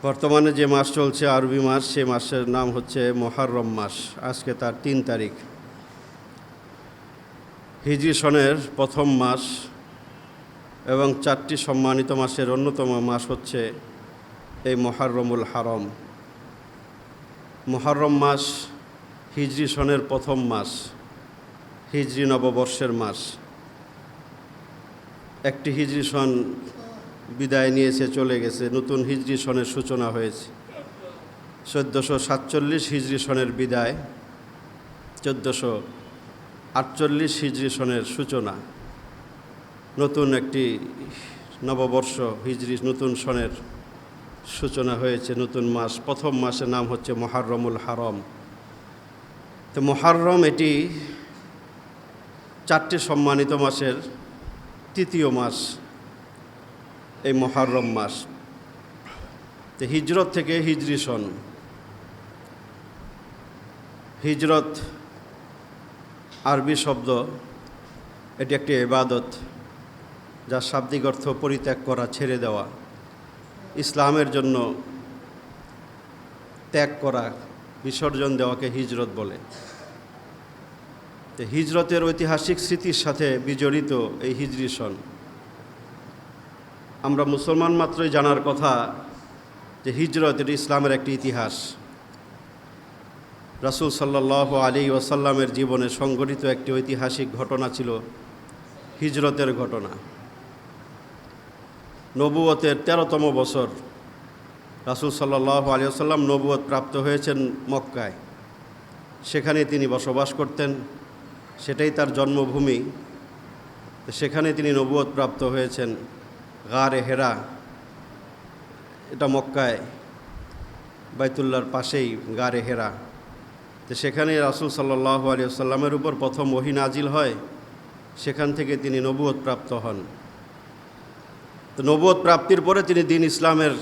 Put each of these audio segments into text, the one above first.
বর্তমানে যে মাস চলছে আরবি মাস, সে মাসের নাম হচ্ছে মুহররম মাস। আজকে তার ৩ তারিখ। হিজরি সনের প্রথম মাস এবং ৪টি সম্মানিত মাসের অন্যতম মাস হচ্ছে এই মুহররমুল হারম। মুহররম মাস হিজরি সনের প্রথম মাস, হিজরি নববর্ষের মাস। একটি হিজরি সন বিদায় নিয়েছে, চলে গেছে, নতুন হিজরি সনের সূচনা হয়েছে। ১৪৪৭ হিজরি সনের বিদায়, ১৪৪৮ হিজরি সনের সূচনা। নতুন একটি নববর্ষ হিজরি নতুন সনের সূচনা হয়েছে, নতুন মাস। প্রথম মাসের নাম হচ্ছে মুহররমুল হারম। তো মুহররম এটি ৪টি সম্মানিত মাসের তৃতীয় মাস, এই মুহররম মাস। তো হিজরত থেকে হিজরি সন। হিজরত আরবি শব্দ, এটি একটি ইবাদত, যার শাব্দিক অর্থ পরিত্যাগ করা, ছেড়ে দেওয়া। ইসলামের জন্য ত্যাগ করা, বিসর্জন দেওয়াকে হিজরত বলে। তো হিজরতের ঐতিহাসিক স্মৃতির সাথে বিজড়িত এই হিজরি সন। আমরা মুসলমান মাত্রই জানার কথা যে হিজরত এটি ইসলামের একটি ইতিহাস। রাসূল সাল্লাল্লাহু আলাইহি ওয়াসাল্লামের জীবনে সংঘটিত একটি ঐতিহাসিক ঘটনা ছিল হিজরতের ঘটনা। নবুয়তের ১৩তম বছর রাসূল সাল্লাল্লাহু আলাইহি ওয়াসাল্লাম নবুয়ত প্রাপ্ত হয়েছেন মক্কায়। সেখানে তিনি বসবাস করতেন, সেটাই তার জন্মভূমি। সেখানে তিনি নবুয়ত প্রাপ্ত হয়েছেন। গারে হেরা, এটা মক্কায় বাইতুল্লাহর পাশেই গারে হেরা। তো সেখানে রাসূল সাল্লাল্লাহু আলাইহি ওয়াসাল্লামের উপর প্রথম ওহী নাজিল হয়। সেখান থেকে তিনি নবুয়ত প্রাপ্ত হন। তো নবুয়ত প্রাপ্তির পরে তিনি দ্বীন ইসলামের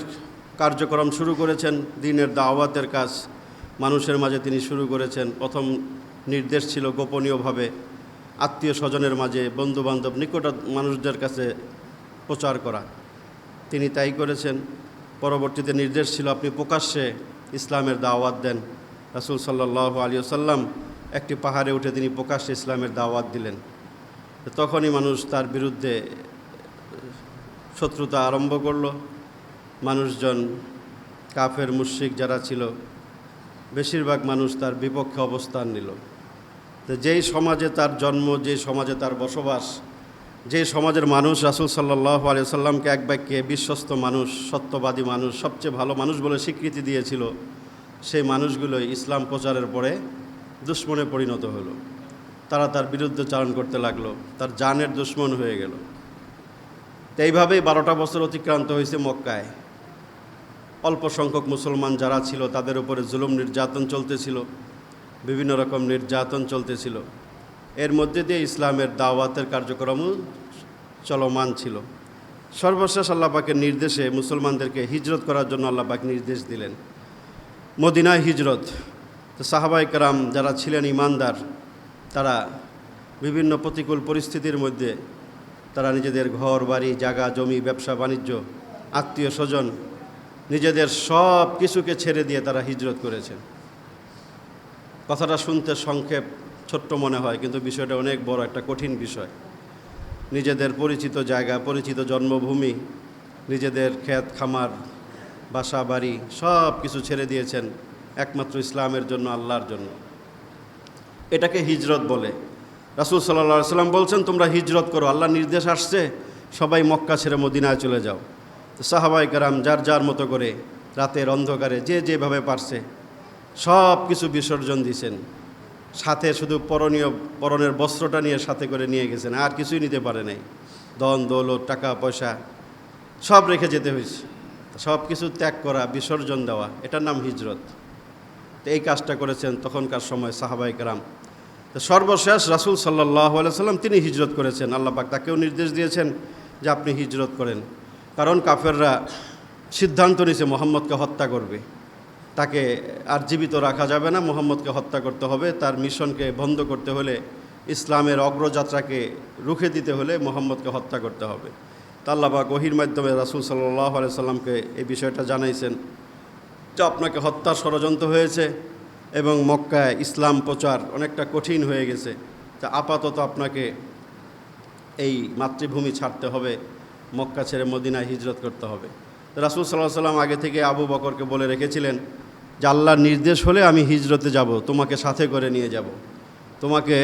কার্যক্রম শুরু করেছেন, দ্বীনের দাওয়াতের কাজ মানুষের মাঝে তিনি শুরু করেছেন। প্রথম নির্দেশ ছিল গোপনীয়ভাবে আত্মীয় স্বজনের মাঝে, বন্ধুবান্ধব, নিকট মানুষদের কাছে প্রচার করা। তিনি তাই করেছেন। পরবর্তীতে নির্দেশ ছিল আপনি প্রকাশ্যে ইসলামের দাওয়াত দেন। রাসূল সাল্লাল্লাহু আলাইহি ওয়াসাল্লাম একটি পাহাড়ে উঠে তিনি প্রকাশ্যে ইসলামের দাওয়াত দিলেন। তখনই মানুষ তার বিরুদ্ধে শত্রুতা আরম্ভ করল। মানুষজন, কাফের মুশরিক যারা ছিল, বেশিরভাগ মানুষ তার বিপক্ষে অবস্থান নিল। তো যেই সমাজে তার জন্ম, যে সমাজে তার বসবাস, যে সমাজের মানুষ রাসূল সাল্লাল্লাহু আলাইহি ওয়াসাল্লামকে এক বাক্যে বিশ্বস্ত মানুষ, সত্যবাদী মানুষ, সবচেয়ে ভালো মানুষ বলে স্বীকৃতি দিয়েছিল, সেই মানুষগুলোই ইসলাম প্রচারের পরে দুশমনে পরিণত হলো। তারা তার বিরুদ্ধে চারণ করতে লাগলো, তার জানের দুশমন হয়ে গেল। তো এইভাবেই 12টা বছর অতিক্রান্ত হয়েছে মক্কায়। অল্প সংখ্যক মুসলমান যারা ছিল তাদের উপরে জুলুম নির্যাতন চলতেছিল, বিভিন্ন রকম নির্যাতন চলতেছিল। এর মধ্যে দিয়ে ইসলামের দাওয়াতের কার্যক্রমও চলমান ছিল। সর্বশেষ আল্লাহ পাকের নির্দেশে মুসলমানদেরকে হিজরত করার জন্য আল্লাহ পাক নির্দেশ দিলেন, মদিনায় হিজরত। তো সাহাবায়ে কেরাম যারা ছিলেন ঈমানদার, তারা বিভিন্ন প্রতিকূল পরিস্থিতির মধ্যে তারা নিজেদের ঘর বাড়ি, জায়গা জমি, ব্যবসা বাণিজ্য, আত্মীয় স্বজন, নিজেদের সব কিছুকে ছেড়ে দিয়ে তারা হিজরত করেছেন। কথাটা শুনতে সংক্ষেপ, ছোট্ট মনে হয়, কিন্তু বিষয়টা অনেক বড়, একটা কঠিন বিষয়। নিজেদের পরিচিত জায়গা, পরিচিত জন্মভূমি, নিজেদের ক্ষেত খামার, বাসা বাড়ি, সব কিছু ছেড়ে দিয়েছেন একমাত্র ইসলামের জন্য, আল্লাহর জন্য। এটাকে হিজরত বলে। রাসূল সাল্লাল্লাহু আলাইহি ওয়াসাল্লাম বলছেন তোমরা হিজরত করো, আল্লাহর নির্দেশ আসছে, সবাই মক্কা ছেড়ে মদিনায় চলে যাও। তো সাহাবায়ে কেরাম যার যার মতো করে রাতের অন্ধকারে যে যেভাবে পারছে সব কিছু বিসর্জন দিয়েছেন। সাথে শুধু পরনের বস্ত্রটা নিয়ে সাথে করে নিয়ে গেছেন, আর কিছুই নিতে পারে নাই। ধন দৌলত, টাকা পয়সা সব রেখে যেতে হয়েছে। সব কিছু ত্যাগ করা, বিসর্জন দেওয়া, এটার নাম হিজরত। তো এই কাজটা করেছেন তখনকার সময় সাহাবায়ে কেরাম। তো সর্বশেষ রাসূল সাল্লাল্লাহু আলাইহি ওয়াসাল্লাম তিনি হিজরত করেছেন। আল্লাহ পাক তাকেও নির্দেশ দিয়েছেন যে আপনি হিজরত করেন। কারণ কাফেররা সিদ্ধান্ত নিয়েছে মুহাম্মদকে হত্যা করবে, তাকে আর জীবিত রাখা যাবে না, মুহাম্মদকে হত্যা করতে হবে। তার মিশনকে বন্ধ করতে হলে, ইসলামের অগ্রযাত্রাকে রুখে দিতে হলে মুহাম্মদকে হত্যা করতে হবে। তা আল্লাহ পাক ওহীর মাধ্যমে রাসূল সাল্লাল্লাহু আলাইহি সাল্লামকে এই বিষয়টা জানাইছেন। যে আপনাকে হত্যার ষড়যন্ত্র হয়েছে এবং মক্কায় ইসলাম প্রচার অনেকটা কঠিন হয়ে গেছে, তা আপাতত আপনাকে এই মাতৃভূমি ছাড়তে হবে, মক্কা ছেড়ে মদিনায় হিজরত করতে হবে। রাসূল সাল্লাল্লাহু আলাইহি ওয়াসাল্লাম আগে থেকে আবু বকরকে বলে রেখেছিলেন যে আল্লাহর নির্দেশ হলে আমি হিজরতে যাব, তোমাকে সাথে করে নিয়ে যাব, তোমাকে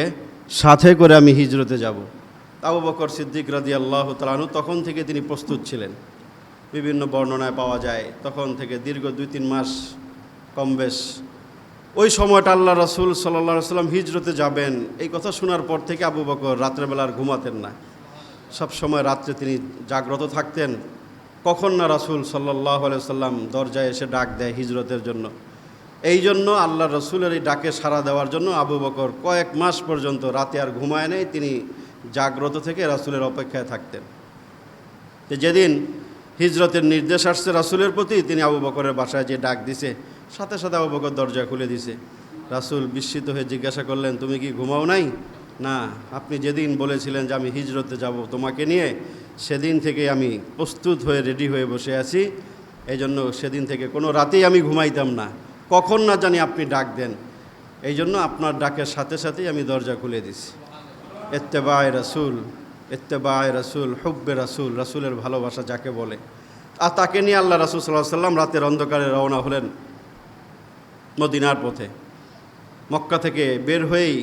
সাথে করে আমি হিজরতে যাব। আবু বকর সিদ্দিক রাদিয়াল্লাহু তাআলা আনহু তখন থেকে তিনি প্রস্তুত ছিলেন। বিভিন্ন বর্ণনায় পাওয়া যায় তখন থেকে দীর্ঘ 2-3 মাস কম বেশ ওই সময়টা আল্লাহ রাসূল সাল্লাল্লাহু আলাইহি ওয়াসাল্লাম হিজরতে যাবেন এই কথা শোনার পর থেকে আবু বকর রাত্রেবেলা আর ঘুমাতেন না। সব সময় রাত্রে তিনি জাগ্রত থাকতেন, কখন না রাসূল সাল্লাল্লাহু আলাইহি ওয়াসাল্লাম দরজায় এসে ডাক দেয় হিজরতের জন্য। এই জন্য আল্লাহ রসুলের এই ডাকে সাড়া দেওয়ার জন্য আবু বকর কয়েক মাস পর্যন্ত রাতে আর ঘুমায় নেই, তিনি জাগ্রত থেকে রাসূলের অপেক্ষায় থাকতেন। যেদিন হিজরতের নির্দেশ আসছে রাসূলের প্রতি, তিনি আবু বকরের বাসায় যে ডাক দিছে, সাথে সাথে আবু বকর দরজা খুলে দিছে। রাসূল বিস্মিত হয়ে জিজ্ঞাসা করলেন, তুমি কি ঘুমাও নাই? না, আপনি যেদিন বলেছিলেন যে আমি হিজরতে যাব তোমাকে নিয়ে, সেদিন থেকে আমি প্রস্তুত হয়ে রেডি হয়ে বসে আছি। এই জন্য সেদিন থেকে কোনো রাতেই আমি ঘুমাইতাম না, কখন না জানি আপনি ডাক দেন, এই জন্য আপনার ডাকের সাথে সাথেই আমি দরজা খুলে দিছি। ইত্তেবায়ে রাসূল, ইত্তেবায়ে রাসূল, হুব্বে রাসূল, রাসূলের ভালোবাসা যাকে বলে। আর তাকে নিয়ে আল্লাহ রাসূল সাল্লাল্লাহু আলাইহি ওয়াসাল্লাম রাতের অন্ধকারে রওনা হলেন মদিনার পথে। মক্কা থেকে বের হয়েই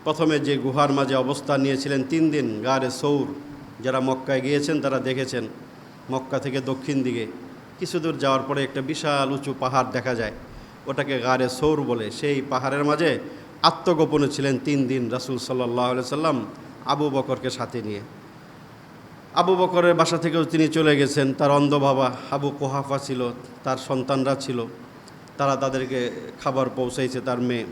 প্রথমে যে গুহার মাঝে অবস্থান নিয়েছিলেন 3 দিন, গারে সৌর, যারা মক্কায় গিয়েছেন তারা দেখেছেন। মক্কা থেকে দক্ষিণ দিকে কিছু দূর যাওয়ার পরে একটা বিশাল উঁচু পাহাড় দেখা যায়, ওটাকে গারে সৌর বলে। সেই পাহাড়ের মাঝে আত্মগোপনে ছিলেন 3 দিন রাসূল সাল্লাল্লাহু আলাইহি ওয়াসাল্লাম আবু বকরকে সাথে নিয়ে। আবু বকরের বাসা থেকেও তিনি চলে গেছেন। তার অন্ধ বাবা আবু কুহাফা ছিল, তার সন্তানরা ছিল, তারা তাদেরকে খাবার পৌঁছাইছে, তার মেয়ে।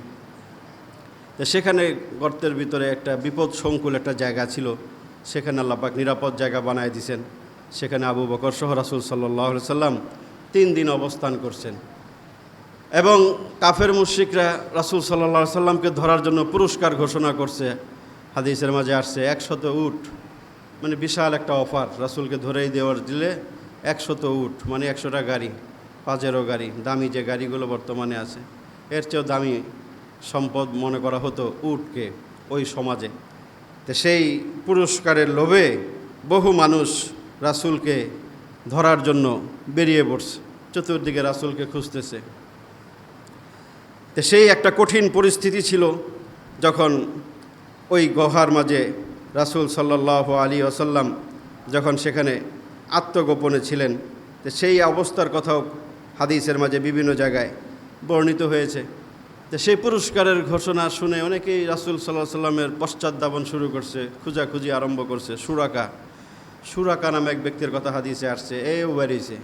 তো সেখানে গর্তের ভিতরে একটা বিপদ সংকুল একটা জায়গা ছিল, সেখানে আল্লাহ পাক নিরাপদ জায়গা বানায় দিয়েছেন। সেখানে আবু বকর সহ রাসূল সাল্লাল্লাহু আলাইহি ওয়াসাল্লাম 3 দিন অবস্থান করছেন। এবং কাফের মুশরিকরা রাসূল সাল্লাল্লাহু আলাইহি ওয়াসাল্লামকে ধরার জন্য পুরস্কার ঘোষণা করছে। হাদিসের মাঝে আসছে 100 উট, মানে বিশাল একটা অফার, রাসূলকে ধরেই দেওয়ার দিলে 100 উট, মানে 100টা গাড়ি, পাজেরো গাড়ি, দামি যে গাড়িগুলো বর্তমানে আছে, এর চেয়েও দামি সম্পদ মনে করা হতো উটকে ওই সমাজে। তো সেই পুরস্কারের লোভে বহু মানুষ রাসূলকে ধরার জন্য বেরিয়ে পড়ছে, চতুর্দিকে রাসূলকে খুঁজতেছে। তো সেই একটা কঠিন পরিস্থিতি ছিল যখন ওই গুহার মাঝে রাসূল সাল্লাল্লাহু আলাইহি ওয়াসাল্লাম যখন সেখানে আত্মগোপনে ছিলেন। তো সেই অবস্থার কথাও হাদিসের মাঝে বিভিন্ন জায়গায় বর্ণিত হয়েছে। তো সেই পুরস্কারের ঘোষণা শুনে অনেকেই রাসূল সাল্লাল্লাহু আলাইহি ওয়াসাল্লামের পশ্চাৎধাবন শুরু করছে, খোঁজাখুঁজি আরম্ভ করছে। সুরাকা নামে এক ব্যক্তির কথা হাদিসে আসছে, এও বেরিয়েছে,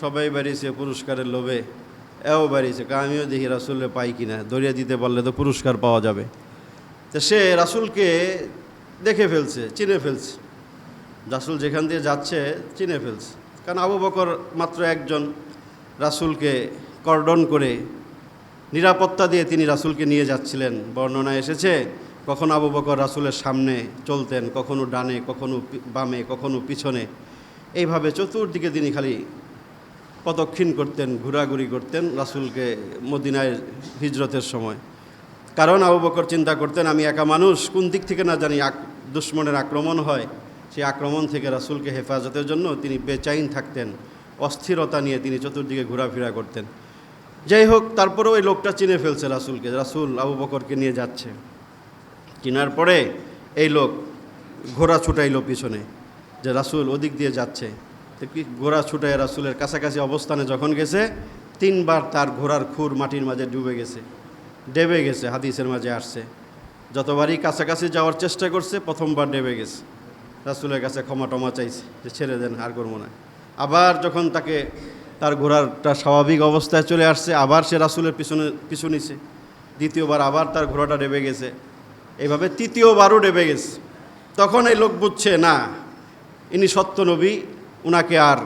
সবাই বেরিয়েছে পুরস্কারের লোভে, এও বেরিয়েছে, আমিও দেখি রাসূলকে পাই কিনা, ধরিয়ে দিতে পারলে তো পুরস্কার পাওয়া যাবে। তো সে রাসূলকে দেখে ফেলছে, চিনে ফেলছে, রাসূল যেখান দিয়ে যাচ্ছে চিনে ফেলছে। কারণ আবু বকর মাত্র একজন, রাসূলকে কর্ডন করে নিরাপত্তা দিয়ে তিনি রাসূলকে নিয়ে যাচ্ছিলেন। বর্ণনায় এসেছে কখনো আবু বকর রাসূলের সামনে চলতেন, কখনো ডানে, কখনো বামে, কখনো পিছনে, এইভাবে চতুর্দিকে তিনি খালি প্রদক্ষিণ করতেন, ঘোরাঘুরি করতেন রাসূলকে মদিনায় হিজরতের সময়। কারণ আবু বকর চিন্তা করতেন, আমি একা মানুষ, কোন দিক থেকে না জানি দুশমনের আক্রমণ হয়, সেই আক্রমণ থেকে রাসূলকে হেফাজতের জন্য তিনি বেচাইন থাকতেন, অস্থিরতা নিয়ে তিনি চতুর্দিকে ঘোরাফেরা করতেন। যাই হোক, তারপরেও ওই লোকটা চিনে ফেলছে রাসূলকে, রাসূল আবু বকরকে নিয়ে যাচ্ছে। চিনার পরে এই লোক ঘোড়া ছুটাইল পিছনে, যে রাসূল ওদিক দিয়ে যাচ্ছে। তো কি ঘোড়া ছুটাই রাসূলের কাছাকাছি অবস্থানে যখন গেছে, 3 বার তার ঘোড়ার খুর মাটির মাঝে ডেবে গেছে। হাদিসের মাঝে আসছে যতবারই কাছাকাছি যাওয়ার চেষ্টা করছে, প্রথমবার ডেবে গেছে। রাসূলের কাছে ক্ষমা টমা চাইছে যে ছেড়ে দেন, আর করবো না। আবার যখন তার ঘোড়াটা স্বাভাবিক অবস্থায় চলে আসছে, আবার সে রাসূলের পিছু নিছে। দ্বিতীয়বার আবার তার ঘোড়াটা ডেবে গেছে, এইভাবে তৃতীয়বারও ডেবে গেছে। তখন এই লোক বুঝছে, না, ইনি সত্য নবী, উনাকে আর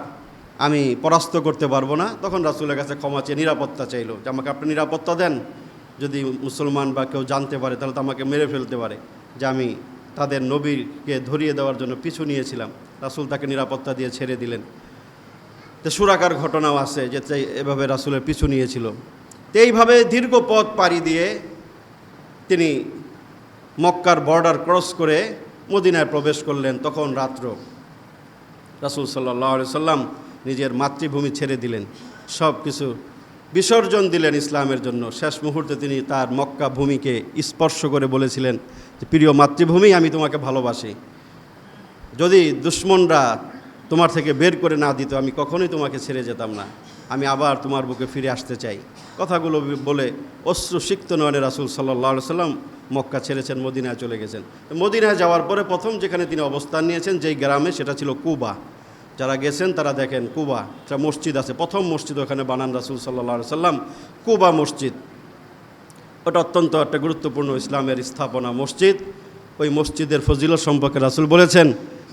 আমি পরাস্ত করতে পারবো না। তখন রাসূলের কাছে ক্ষমা চেয়ে নিরাপত্তা চাইল, যে আমাকে আপনি নিরাপত্তা দেন, যদি মুসলমান বা কেউ জানতে পারে তাহলে তো আমাকে মেরে ফেলতে পারে, যে আমি তাদের নবীকে ধরিয়ে দেওয়ার জন্য পিছু নিয়েছিলাম। রাসূল তাকে নিরাপত্তা দিয়ে ছেড়ে দিলেন। তো সুরাকার ঘটনাও আছে যে এভাবে রাসূলের পিছু নিয়েছিল। তো এইভাবে দীর্ঘ পথ পাড়ি দিয়ে তিনি মক্কার বর্ডার ক্রস করে মদিনায় প্রবেশ করলেন। তখন রাত্র। রাসূল সাল্লাল্লাহু আলাইহি সাল্লাম নিজের মাতৃভূমি ছেড়ে দিলেন, সব কিছু বিসর্জন দিলেন ইসলামের জন্য। শেষ মুহূর্তে তিনি তার মক্কা ভূমিকে স্পর্শ করে বলেছিলেন যে, প্রিয় মাতৃভূমি, আমি তোমাকে ভালোবাসি। যদি দুশমনরা তোমার থেকে বের করে না দিত, আমি কখনোই তোমাকে ছেড়ে যেতাম না। আমি আবার তোমার বুকে ফিরে আসতে চাই। কথাগুলো বলে অশ্রুসিক্ত নয়নে রাসূল সাল্লাল্লাহু আলাইহি সাল্লাম মক্কা ছেড়েছেন, মদিনায় চলে গেছেন। মদিনায় যাওয়ার পরে প্রথম যেখানে তিনি অবস্থান নিয়েছেন, যেই গ্রামে, সেটা ছিল কুবা। যারা গেছেন তারা দেখেন, কুবা একটা মসজিদ আছে, প্রথম মসজিদ ওখানে বানান রাসূল সাল্লাল্লাহু আলাইহি সাল্লাম, কুবা মসজিদ। ওটা অত্যন্ত একটা গুরুত্বপূর্ণ ইসলামের স্থাপনা মসজিদ। ওই মসজিদের ফজিলত সম্পর্কে রাসূল বলেছেন,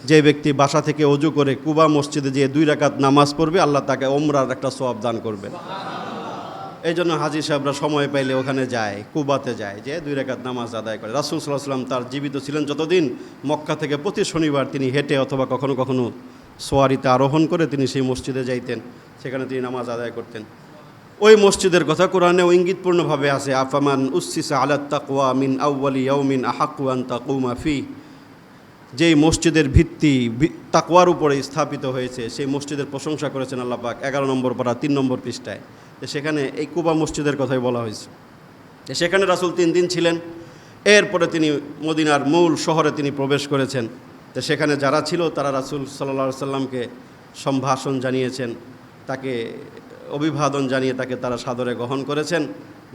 যে ব্যক্তি বাসা থেকে ওযু করে কুবা মসজিদে যেয়ে 2 রাকাত নামাজ পড়বে, আল্লাহ তাকে ওমরার একটা সওয়াব দান করবেন। এই জন্য হাজী সাহেবরা সময় পাইলে ওখানে যায়, কুবাতে যায়, যে 2 রাকাত নামাজ আদায় করে। রাসূল সাল্লাল্লাহু আলাইহি সাল্লাম তার জীবিত ছিলেন যতদিন, মক্কা থেকে প্রতি শনিবার তিনি হেঁটে অথবা কখনো কখনো সোয়ারিতে আরোহণ করে তিনি সেই মসজিদে যাইতেন, সেখানে তিনি নামাজ আদায় করতেন। ওই মসজিদের কথা কোরআনেও ইঙ্গিতপূর্ণভাবে আছে, আফামান উসসিসা আলাত তাকওয়া মিন আউয়ালি ইয়াউমিন আহাক্কু আন তাকুমা ফি। যেই মসজিদের ভিত্তি তাকওয়ার উপরে স্থাপিত হয়েছে, সেই মসজিদের প্রশংসা করেছেন আল্লাহ পাক 11 নম্বর পারা 3 নম্বর পৃষ্ঠায়। সেখানে এই কুবা মসজিদের কথাই বলা হয়েছে। সেখানে রাসূল 3 দিন ছিলেন। এরপরে তিনি মদিনার মূল শহরে তিনি প্রবেশ করেছেন। তো সেখানে যারা ছিল তারা রাসূল সাল্লাল্লাহু আলাইহি সাল্লামকে সম্ভাষণ জানিয়েছেন, তাকে অভিবাদন জানিয়ে তাকে তারা সাদরে গ্রহণ করেছেন।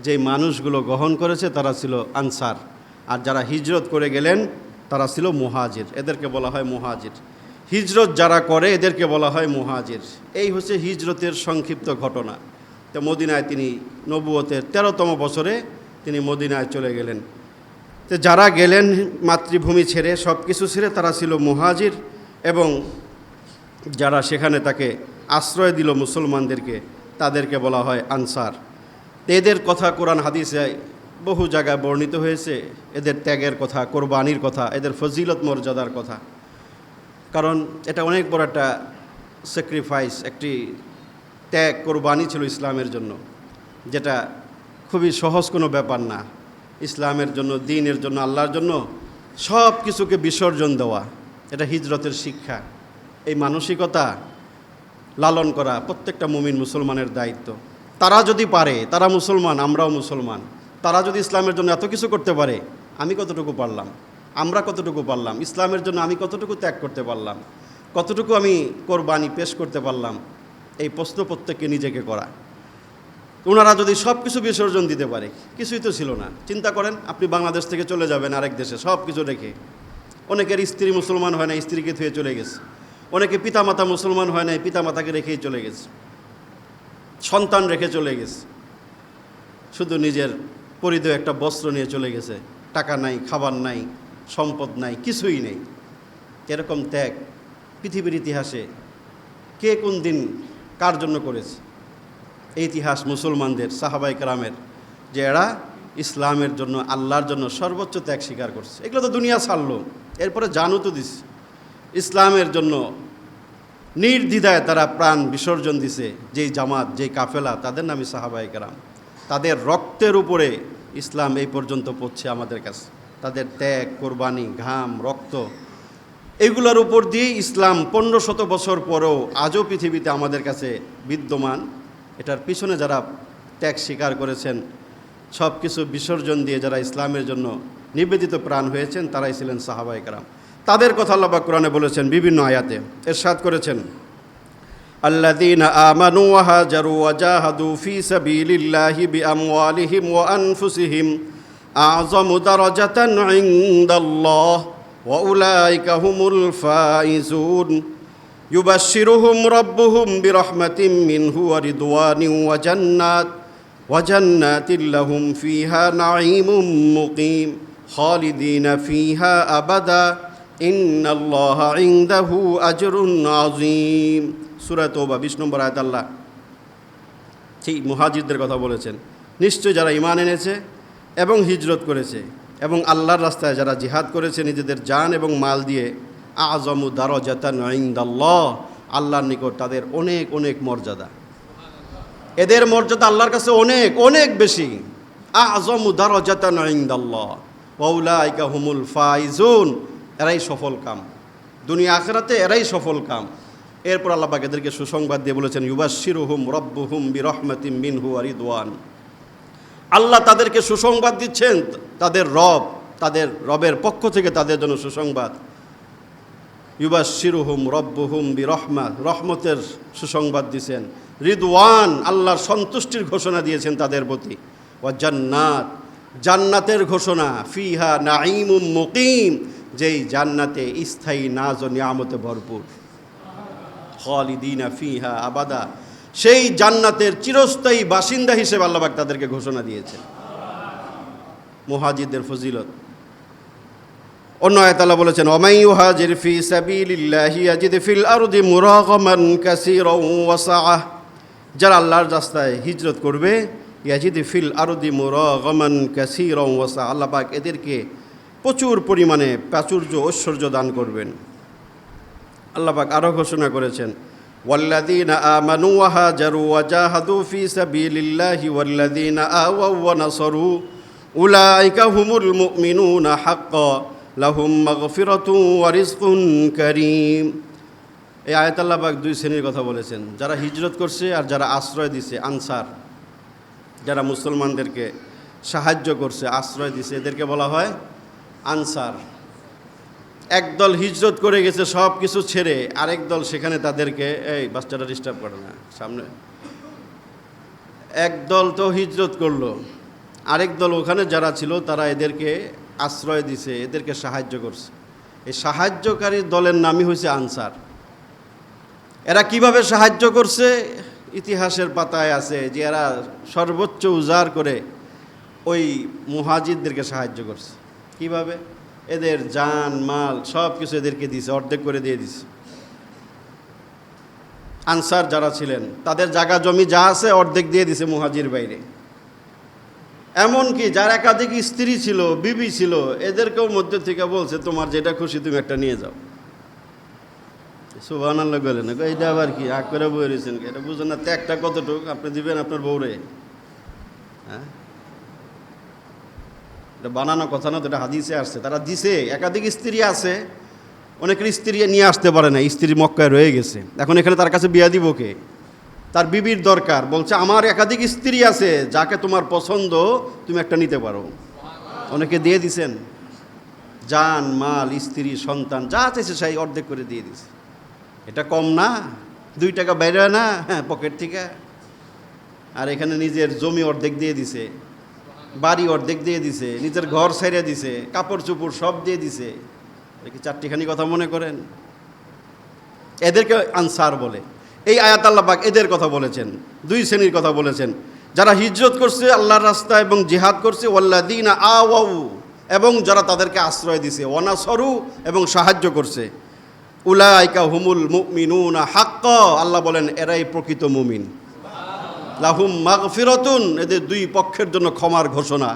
যেই মানুষগুলো গ্রহণ করেছে তারা ছিল আনসার, আর যারা হিজরত করে গেলেন তারা ছিল মুহাজির। এদেরকে বলা হয় মুহাজির। হিজরত যারা করে এদেরকে বলা হয় মুহাজির। এই হচ্ছে হিজরতের সংক্ষিপ্ত ঘটনা। তো মদিনায় তিনি নবুয়তের 13তম বছরে তিনি মদিনায় চলে গেলেন। তো যারা গেলেন মাতৃভূমি ছেড়ে, সব কিছু ছেড়ে, তারা ছিল মুহাজির। এবং যারা সেখানে তাকে আশ্রয় দিল মুসলমানদেরকে, তাদেরকে বলা হয় আনসার। তো এদের কথা কোরআন হাদিসে বহু জায়গায় বর্ণিত হয়েছে, এদের ত্যাগের কথা, কোরবানির কথা, এদের ফজিলত মর্যাদার কথা। কারণ এটা অনেক বড় একটা স্যাক্রিফাইস, একটি ত্যাগ, কোরবানি ছিল ইসলামের জন্য, যেটা খুবই সহজ কোনো ব্যাপার না। ইসলামের জন্য, দ্বীনের জন্য, আল্লাহর জন্য সব কিছুকে বিসর্জন দেওয়া, এটা হিজরতের শিক্ষা। এই মানসিকতা লালন করা প্রত্যেকটা মুমিন মুসলমানের দায়িত্ব। তারা যদি পারে, তারা মুসলমান, আমরাও মুসলমান, তারা যদি ইসলামের জন্য এত কিছু করতে পারে, আমি কতটুকু পারলাম, আমরা কতটুকু পারলাম, ইসলামের জন্য আমি কতটুকু ত্যাগ করতে পারলাম, কতটুকু আমি কোরবানি পেশ করতে পারলাম, এই প্রশ্ন প্রত্যেককে নিজেকে করা। ওনারা যদি সব কিছু বিসর্জন দিতে পারে, কিছুই তো ছিল না। চিন্তা করেন, আপনি বাংলাদেশ থেকে চলে যাবেন আরেক দেশে সব কিছু রেখে। অনেকের স্ত্রী মুসলমান হয় না, স্ত্রীকে থুয়ে চলে গেছে। অনেকে পিতামাতা মুসলমান হয় না, পিতামাতাকে রেখেই চলে গেছে। সন্তান রেখে চলে গেছে, শুধু নিজের পরিধেয় একটা বস্ত্র নিয়ে চলে গেছে। টাকা নাই, খাবার নাই, সম্পদ নাই, কিছুই নেই। এরকম ত্যাগ পৃথিবীর ইতিহাসে কে কোন দিন কার জন্য করেছে? এই ইতিহাস মুসলমানদের, সাহাবায়ে কেরামের, যে এরা ইসলামের জন্য, আল্লাহর জন্য সর্বোচ্চ ত্যাগ স্বীকার করছে। এগুলো তো দুনিয়া ছাড়লো, এরপরে জানও তো দিছে। ইসলামের জন্য নির্দ্বিধায় তারা প্রাণ বিসর্জন দিছে। যেই জামাত, যেই কাফেলা, তাদের নামই সাহাবায়ে কেরাম। তাদের রক্তের উপরে ইসলাম এই পর্যন্ত পৌঁছে আমাদের কাছে। তাদের ত্যাগ, কোরবানি, ঘাম, রক্ত, এগুলোর উপর দিয়েই ইসলাম 1500 বছর পরেও আজও পৃথিবীতে আমাদের কাছে বিদ্যমান। এটার পিছনে যারা ত্যাগ স্বীকার করেছেন, সব কিছু বিসর্জন দিয়ে যারা ইসলামের জন্য নিবেদিত প্রাণ হয়েছেন, তারাই ছিলেন সাহাবায়ে কেরাম। তাদের কথা আল্লাহ পাক কোরআনে বলেছেন, বিভিন্ন আয়াতে ইরশাদ করেছেন, আল্লাযীনা আমানু ওয়া হাজারু ওয়া জাহাদু ফী সাবিলিল্লাহি বিআমওয়ালিহিম ওয়া আনফুসিহিম আ'যামু দারাজাতান ইনদাল্লাহ ওয়া উলাইকা হুমুল ফাইজুন ইউবাশশিরুহুম রাব্বুহুম বিরহমাতিম মিনহু ওয়া রিদওয়ানিন ওয়া জান্নাতিন লাহুম ফীহা নাঈমুম মুকীম খালিদিনা ফীহা আবাদা ইন্নাল্লাহা ইনদাহু আজরুন আযীম। সূরা তাওবা 20 নম্বর আয়াত আল্লাহ সেই মুহাজিরদের কথা বলেছেন। নিশ্চয় যারা ঈমান এনেছে এবং হিজরত করেছে এবং আল্লাহর রাস্তায় যারা জিহাদ করেছে নিজেদের জান এবং মাল দিয়ে, আযমু দারাজাতান ইনদাল্লাহ, আল্লাহর নিকট তাদের অনেক অনেক মর্যাদা। এদের মর্যাদা আল্লাহর কাছে অনেক অনেক বেশি। আযমু দারাজাতান ইনদাল্লাহ ওয়া উলাইকা হুমুল ফাইজুন। এরাই সফল কাম, দুনিয়া আখিরাতে এরাই সফল কাম। এরপর আল্লাহ পাক এদেরকে সুসংবাদ দিয়ে বলেছেন, ইউবাশশিরুহুম রাব্বুহুম বিরহমাতিম মিনহু ওয়া রিদওয়ান। আল্লাহ তাদেরকে সুসংবাদ দিচ্ছেন, তাদের রবের পক্ষ থেকে তাদের জন্য সুসংবাদ। ইউবাশশিরুহুম রাব্বুহুম বিরহমা, রহমতের সুসংবাদ দিয়েছেন। রিদওয়ান, আল্লাহর সন্তুষ্টির ঘোষণা দিয়েছেন তাদের প্রতি। ওয়া জান্নাত, জান্নাতের ঘোষণা। ফিহা নাঈমুম মুকিম, যেই জান্নাতে স্থায়ী নাজ ও নিয়ামতে ভরপুর। খালিদিনা ফিহা আবাদা, সেই জান্নাতের চিরস্থায়ী বাসিন্দা হিসেবে আল্লাহ পাক তাদেরকে ঘোষণা দিয়েছেন। মুহাজিরদের ফজিলত অন্য আয়াতে আল্লাহ বলেছেন, ওয়ামান ইউহাজির ফি সাবিলিল্লাহি ইয়াজিদ ফিল আরদি মুরাগামান কাসীরান ওয়া সাআহ। যারা আল্লাহর রাস্তায় হিজরত করবে, ইয়াজিদ ফিল আরদি মুরাগামান কাসীরান ওয়া সাআহ, আল্লাহ পাক এদেরকে প্রচুর পরিমাণে প্রাচুর্য ঐশ্বর্য দান করবেন। আল্লাহ পাক আরও ঘোষণা করেছেন, ওয়াল্লাযীনা আমানু ওয়া হাজারু ওয়া জাহাদু ফি সাবিলিল্লাহি ওয়াল্লাযীনা আওয়াউ ওয়া নাসারু উলাইকা হুমুল মুমিনুনা হাক্কান লাহুম মাগফিরাতুন ওয়া রিজকুন কারীম। এই আয়াত আল্লাহ পাক দুই শ্রেণীর কথা বলেছেন, যারা হিজরত করছে আর যারা আশ্রয় দিছে। আনসার, যারা মুসলমানদেরকে সাহায্য করছে, আশ্রয় দিছে, এদেরকে বলা হয় আনসার। একদল হিজরত করে গেছে সব কিছু ছেড়ে, আরেক দল সেখানে তাদেরকে, এই বাচ্চাটা ডিস্টার্ব করে না সামনে। একদল তো হিজরত করলো, আরেক দল ওখানে যারা ছিল তারা এদেরকে আশ্রয় দিছে, এদেরকে সাহায্য করছে। এই সাহায্যকারী দলের নামই হয়েছে আনসার। এরা কিভাবে সাহায্য করছে ইতিহাসের পাতায় আছে যে এরা সর্বোচ্চ উজাড় করে ওই মুহাজিরদেরকে সাহায্য করছে। কিভাবে? এদের জান মাল সব কিছু এদেরকে দিয়েছে, অর্ধেক করে দিয়ে দিছে। আনসার যারা ছিলেন তাদের জায়গা জমি যা আছে অর্ধেক দিয়ে দিছে মুহাজির বাইরে। এমনকি যার একাধিক স্ত্রী ছিল, বিবি ছিল, এদেরকেও মধ্যে থেকে বলছে, তোমার যেটা খুশি তুমি একটা নিয়ে যাও। সুবহানাল্লাহ বলেন, এইটা আবার কি আগ করে বই রয়েছেন? এটা বুঝেন না, ত্যাগটা কতটুকু আপনি দিবেন আপনার বউরে? হ্যাঁ, এটা বানানো কথা না তো, এটা হাদিসে আসছে। তারা দিছে, একাধিক স্ত্রী আছে, অনেকের স্ত্রী নিয়ে আসতে পারে না, স্ত্রী মক্কায় রয়ে গেছে। এখন এখানে তার কাছে বিয়া দিব কে? তার বিবির দরকার, বলছে আমার একাধিক স্ত্রী আছে, যাকে তোমার পছন্দ তুমি একটা নিতে পারো। অনেকে দিয়ে দিছেন, জান মাল স্ত্রী সন্তান যা চাইছে সেই অর্ধেক করে দিয়ে দিছে। এটা কম না? 2 টাকা বাইরে না হ্যাঁ পকেট থেকে। আর এখানে নিজের জমি অর্ধেক দিয়ে দিছে, বাড়ি অর্ধেক দিয়ে দিছে, নিজের ঘর ছেড়ে দিছে, কাপড় চোপড় সব দিয়ে দিছে। কি চারটিখানি কথা মনে করেন? এদেরকে আনসার বলে। এই আয়াত আল্লাহ পাক এদের কথা বলেছেন, দুই শ্রেণীর কথা বলেছেন, যারা হিজরত করছে আল্লাহর রাস্তায় এবং জিহাদ করছে, ওয়াল্লাযীনা আওয়াউ, এবং যারা তাদেরকে আশ্রয় দিছে, ওয়া নাসারু, এবং সাহায্য করছে। উলাইকা হুমুল মুমিনুনা হাক্কা, আল্লাহ বলেন এরাই প্রকৃত মুমিন। লাহুম মাগফিরাতুন, এদের দুই পক্ষের জন্য ক্ষমার ঘোষণা।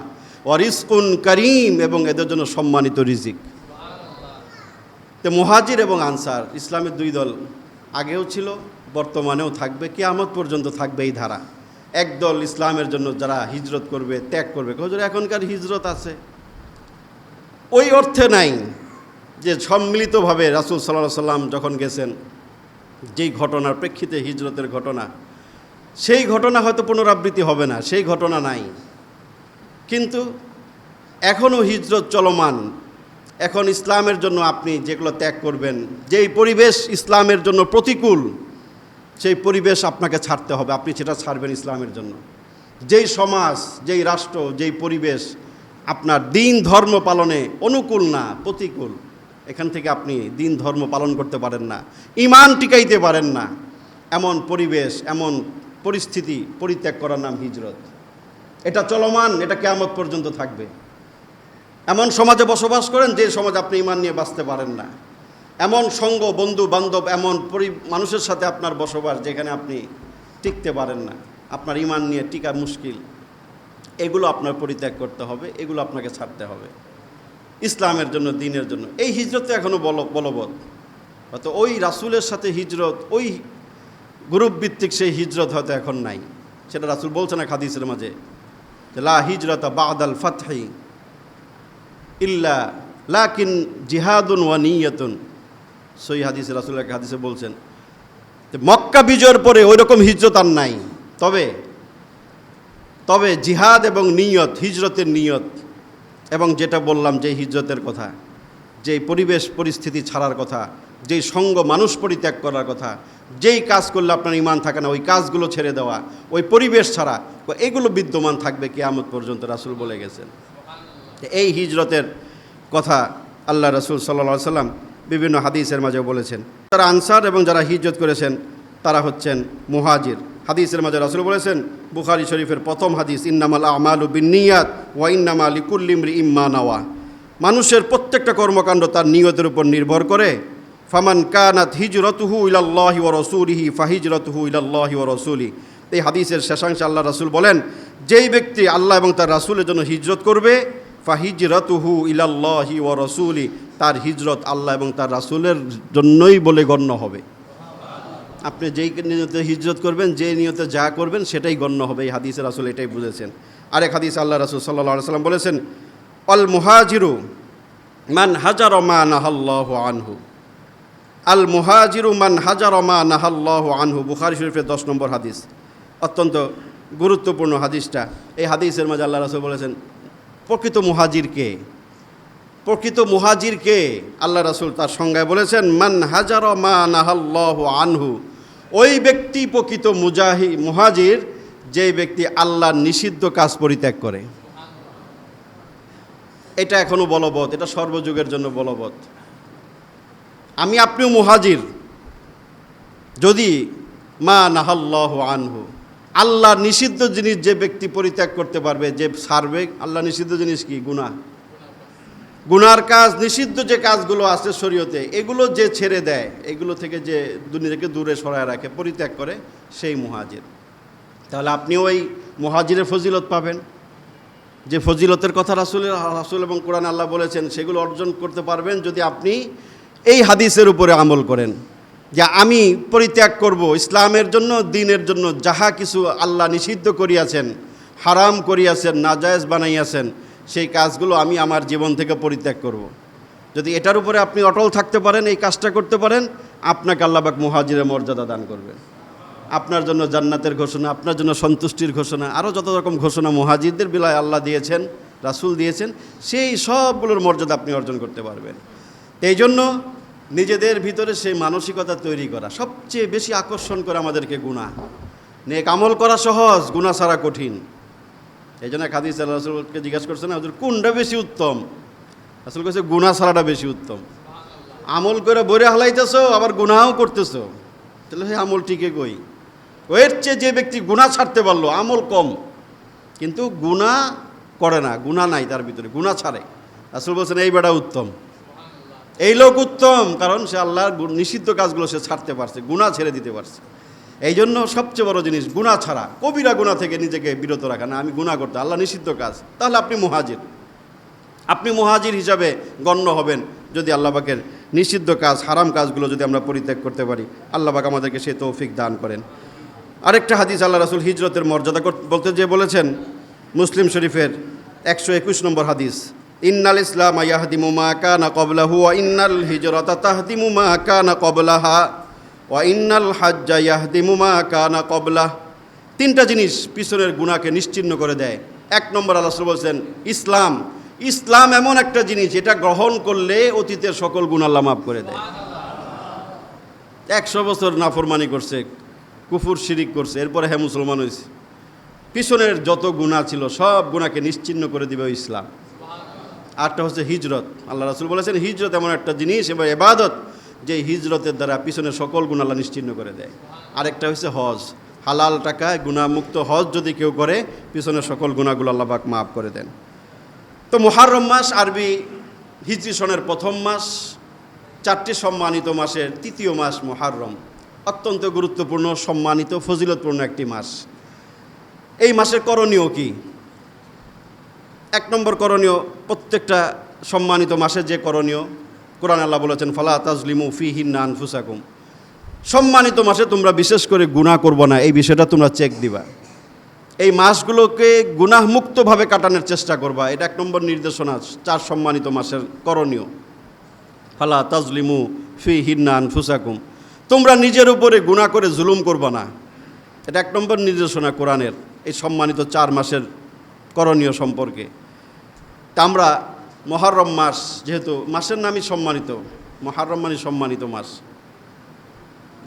ওয়া রিজকুন কারীম, এবং এদের জন্য সম্মানিত রিজিক। তো মুহাজির এবং আনসার ইসলামের দুই দল, আগেও ছিল, বর্তমানেও থাকবে, কিয়ামত পর্যন্ত থাকবে এই ধারা। একদল ইসলামের জন্য যারা হিজরত করবে, ত্যাগ করবে। হুজুর এখনকার হিজরত আছে, ওই অর্থে নাই যে সম্মিলিতভাবে রাসূল সাল্লাল্লাহু আলাইহি সাল্লাম যখন গেছেন, যেই ঘটনার প্রেক্ষিতে হিজরতের ঘটনা, সেই ঘটনা হয়তো পুনরাবৃত্তি হবে না, সেই ঘটনা নাই। কিন্তু এখনও হিজরত চলমান। এখন ইসলামের জন্য আপনি যেগুলো ত্যাগ করবেন, যেই পরিবেশ ইসলামের জন্য প্রতিকূল, সেই পরিবেশ আপনাকে ছাড়তে হবে, আপনি সেটা ছাড়বেন ইসলামের জন্য। যেই সমাজ, যেই রাষ্ট্র, যেই পরিবেশ আপনার দিন ধর্ম পালনে অনুকূল না, প্রতিকূল, এখান থেকে আপনি দিন ধর্ম পালন করতে পারেন না, ঈমান টিকাইতে পারেন না, এমন পরিবেশ, এমন পরিস্থিতি পরিত্যাগ করার নাম হিজরত। এটা চলমান, এটা কিয়ামত পর্যন্ত থাকবে। এমন সমাজে বসবাস করেন যে সমাজ আপনি ঈমান নিয়ে বাঁচতে পারেন না, এমন সঙ্গ, বন্ধু বান্ধব, এমন মানুষের সাথে আপনার বসবাস যেখানে আপনি টিকতে পারেন না, আপনার ঈমান নিয়ে টিকা মুশকিল। এগুলো আপনার পরিত্যাগ করতে হবে, এগুলো আপনাকে ছাড়তে হবে ইসলামের জন্য, দ্বীনের জন্য। এই হিজরত এখনও বলবৎ। তো ওই রাসূলের সাথে হিজরত, ওই গ্রুপ ভিত্তিক সেই হিজরত হয়তো এখন নাই। সেটা রাসূল বলছেন এক হাদিসের মাঝে যে লা হিজরাতা বা'দাল ফাতহি ইল্লা লাকিন জিহাদুন ওয়া নিয়্যাতুন। সই হাদিসে রাসূল এক হাদিসে বলছেন যে মক্কা বিজয়ের পরে ওই রকম হিজরত আর নাই, তবে জিহাদ এবং নিয়ত, হিজরতের নিয়ত, এবং যেটা বললাম যে হিজরতের কথা, যেই পরিবেশ পরিস্থিতি ছাড়ার কথা, যেই সঙ্গ মানুষ পরিত্যাগ করার কথা, যেই কাজ করলে আপনার ঈমান থাকে না ওই কাজগুলো ছেড়ে দেওয়া, ওই পরিবেশ ছাড়া, এগুলো বিদ্যমান থাকবে কিয়ামত পর্যন্ত রাসূল বলে গেছেন। এই হিজরতের কথা আল্লাহ রাসূল সাল্লাল্লাহু আলাইহি সাল্লাম বিভিন্ন হাদিসের মাঝে বলেছেন। যারা আনসার এবং যারা হিজরত করেছেন তারা হচ্ছেন মুহাজির। হাদিসের মাঝে রাসূল বলেছেন, বুখারী শরীফের প্রথম হাদিস, ইন্নামাল আমালু বিন্নিয়াত ওয়া ইন্নামা লিকুল্লি ইমরিইম মা নাওয়া। মানুষের প্রত্যেকটা কর্মকাণ্ড তার নিয়তের উপর নির্ভর করে। ফামান কানাত হিজরতুহু ইলাল্লাহি ওয়া রাসূলিহি ফাহিজরতুহু ইলাল্লাহি ওয়া রাসূলিহি। এই হাদিসের শেষাংশে আল্লাহ রাসূল বলেন, যেই ব্যক্তি আল্লাহ এবং তার রাসূলের জন্য হিজরত করবে, ফাহিজরতুহু ইলাল্লাহি ওয়া রাসূলিহি, তার হিজরত আল্লাহ এবং তার রাসূলের জন্যই বলে গণ্য হবে। আপনি যেই নিয়তে হিজরত করবেন, যে নিয়তে যা করবেন সেটাই গণ্য হবে। এই হাদিসে রাসূল এটাই বুঝেছেন। আরেক হাদিস আল্লাহ রাসূল সাল্লাল্লাহু আলাইহি সাল্লাম বলেছেন, আল মুহাজিরু মান হাজারা মা নাহাল্লাহু আনহু। আল মুহাজিরু মান হাজারা মা নাহাল্লাহু আনহু। বুখারী শরীফের 10 নম্বর হাদিস, অত্যন্ত গুরুত্বপূর্ণ হাদিসটা। এই হাদিসের মাঝে আল্লাহ রাসূল বলেছেন, প্রকৃত মুহাজির কে? আল্লাহ রাসূল তার সংজ্ঞায় বলেছেন, মান হাজারা মা নাহাল্লাহু আনহু। ওই ব্যক্তি প্রকৃত মুহাজির, যেই ব্যক্তি আল্লাহর নিষিদ্ধ কাজ পরিত্যাগ করে। এটা এখনো বলবৎ, এটা সর্বযুগের জন্য বলবৎ। আমি আপনিও মুহাজির যদি মা নাহাল্লাহু আনহু, আল্লাহর নিষিদ্ধ জিনিস যে ব্যক্তি পরিত্যাগ করতে পারবে, যে ছাড়বে। আল্লাহ নিষিদ্ধ জিনিস কি? গুনার কাজ, নিষিদ্ধ যে কাজগুলো আছে শরীয়তে, এগুলো যে ছেড়ে দেয়, এগুলো থেকে যে দুনিয়াকে দূরে সরায় রাখে, পরিত্যাগ করে, সেই মুহাজির। তাহলে আপনি ওই মুহাজিরের ফজিলত পাবেন। যে ফজিলতের কথা রাসূল এবং কোরআন আল্লাহ বলেছেন, সেগুলো অর্জন করতে পারবেন যদি আপনি এই হাদিসের উপরে আমল করেন, যে আমি পরিত্যাগ করব ইসলামের জন্য, দ্বীনের জন্য যাহা কিছু আল্লাহ নিষিদ্ধ করিয়াছেন, হারাম করিয়াছেন, নাজায়েজ বানাইয়াছেন, সেই কাজগুলো আমি আমার জীবন থেকে পরিত্যাগ করব। যদি এটার উপরে আপনি অটল থাকতে পারেন, এই কাজটা করতে পারেন, আপনাকে আল্লাহ পাক মুহাজিরের মর্যাদা দান করবেন। আপনার জন্য জান্নাতের ঘোষণা, আপনার জন্য সন্তুষ্টির ঘোষণা, আরও যত রকম ঘোষণা মুহাজিরদের বেলায় আল্লাহ দিয়েছেন, রাসূল দিয়েছেন, সেই সবগুলোর মর্যাদা আপনি অর্জন করতে পারবেন। এই জন্য নিজেদের ভিতরে সেই মানসিকতা তৈরি করা। সবচেয়ে বেশি আকর্ষণ করে আমাদেরকে গুনাহ। নেক আমল করা সহজ, গুনাহ ছাড়া কঠিন। এই জন্য এক হাদিস আল্লাহ রাসূলকে জিজ্ঞাসা করছেন, হুজুর কোনটা বেশি উত্তম? রাসূল কইছে, গুনাহ ছাড়াটা বেশি উত্তম। আমল করে বইরে হালাইতেছো, আবার গুনাহও করতেছো, তাহলে সেই আমল ঠিকই কই। এর চেয়ে যে ব্যক্তি গুনাহ ছাড়তে পারলো, আমল কম কিন্তু গুনাহ করে না, গুনাহ নাই তার ভিতরে, গুনাহ ছাড়ে, রাসূল বলছেন এই বেটা উত্তম, এই লোক উত্তম, কারণ সে আল্লাহর নিষিদ্ধ কাজগুলো সে ছাড়তে পারছে, গুনাহ ছেড়ে দিতে পারছে। এই জন্য সবচেয়ে বড় জিনিস গুনাহ ছাড়া, কবিরা গুনাহ থেকে নিজেকে বিরত রাখা। না আমি গুনাহ করতে, আল্লাহ নিষিদ্ধ কাজ, তাহলে আপনি মুহাজির। আপনি মুহাজির হিসাবে গণ্য হবেন যদি আল্লাহ পাকের নিষিদ্ধ কাজ, হারাম কাজগুলো যদি আমরা পরিত্যাগ করতে পারি। আল্লাহ পাক আমাদেরকে সেই তৌফিক দান করেন। আরেকটা হাদিস আল্লাহ রাসূল হিজরতের মর্যাদা বলতে যে বলেছেন, মুসলিম শরীফের 121 নম্বর হাদিস, ইন্নাল ইসলাম ইয়াহদিমু মা কানা ক্বাবলাহু ওয়া ইন্নাল হিজরাতা তাহদিমু মা কানা ক্বাবলাহা ওয়া ইন্নাল হাজ্জা ইয়াহদিমু মা কানা ক্বাবলাহ। তিনটা জিনিস পিছনের গুনাহকে নিশ্চিহ্ন করে দেয়। 1 নম্বর আল্লাহ রাসূল বলেছেন ইসলাম এমন একটা জিনিস, এটা গ্রহণ করলে অতীতের সকল গুনাহ আল্লাহ মাফ করে দেয়। 100 বছর নাফরমানি করছে, কুফর শিরিক করছে, এরপরে হ্যাঁ মুসলমান হয়েছে, পিছনের যত গুনাহ ছিল সব গুনাহকে নিশ্চিহ্ন করে দিবে ইসলাম। আরটা হচ্ছে হিজরত। আল্লাহ রাসূল বলেছেন হিজরত এমন একটা জিনিস এবং ইবাদত, যে হিজরতের দ্বারা পিছনের সকল গুনাহ আল্লাহ নিশ্চিহ্ন করে দেয়। আরেকটা হচ্ছে হজ, হালাল টাকায় গুনাহমুক্ত হজ যদি কেউ করে, পিছনের সকল গুনাহগুলো আল্লাহ পাক মাফ করে দেন। তো মুহররম মাস আরবি হিজরি সনের প্রথম মাস, 4টি সম্মানিত মাসের তৃতীয় মাস মুহররম, অত্যন্ত গুরুত্বপূর্ণ, সম্মানিত, ফজিলতপূর্ণ একটি মাস। এই মাসের করণীয় কি? 1 নম্বর করণীয়, প্রত্যেকটা সম্মানিত মাসের যে করণীয়, কোরআন আল্লাহ বলেছেন ফালা তাজলিমু ফিহিন্না আনফুসাকুম, সম্মানিত মাসে তোমরা বিশেষ করে গুনাহ করবে না, এই বিষয়টা তোমরা চেক দিবা। এই মাসগুলোকে গুনাহমুক্তভাবে কাটানোর চেষ্টা করবা, এটা 1 নম্বর নির্দেশনা 4 সম্মানিত মাসের করণীয়। ফালা তাজলিমু ফিহিন্না আনফুসাকুম, তোমরা নিজের উপরে গুনাহ করে জুলুম করবা না, এটা 1 নম্বর নির্দেশনা কোরআনের এই সম্মানিত 4 মাসের করণীয় সম্পর্কে। তা আমরা মুহররম মাস, যেহেতু মাসের নামই সম্মানিত, মুহররম মানে সম্মানিত মাস,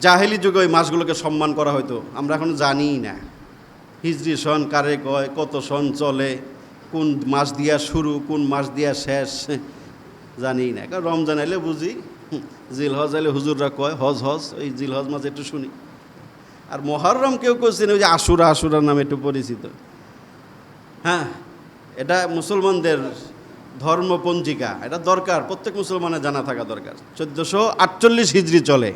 জাহেলি যুগে ওই মাসগুলোকে সম্মান করা হতো, আমরা এখন জানিই না হিজরি সন কারে কয়, কত সন চলে, কোন মাস দিয়া শুরু কোন মাস দিয়া শেষ জানিই না। কারণ রমজান এলে বুঝি, জিলহজ এলে হুজুররা কয় হজ ওই জিলহজ মাস একটু শুনি। আর মুহররম কেউ করছেন ওই যে আশুরার নামে একটু পরিচিত। হ্যাঁ, এটা মুসলমানদের ধর্মপঞ্জিকা, এটা দরকার, প্রত্যেক মুসলমানের জানা থাকা দরকার। 1448 হিজরি চলে।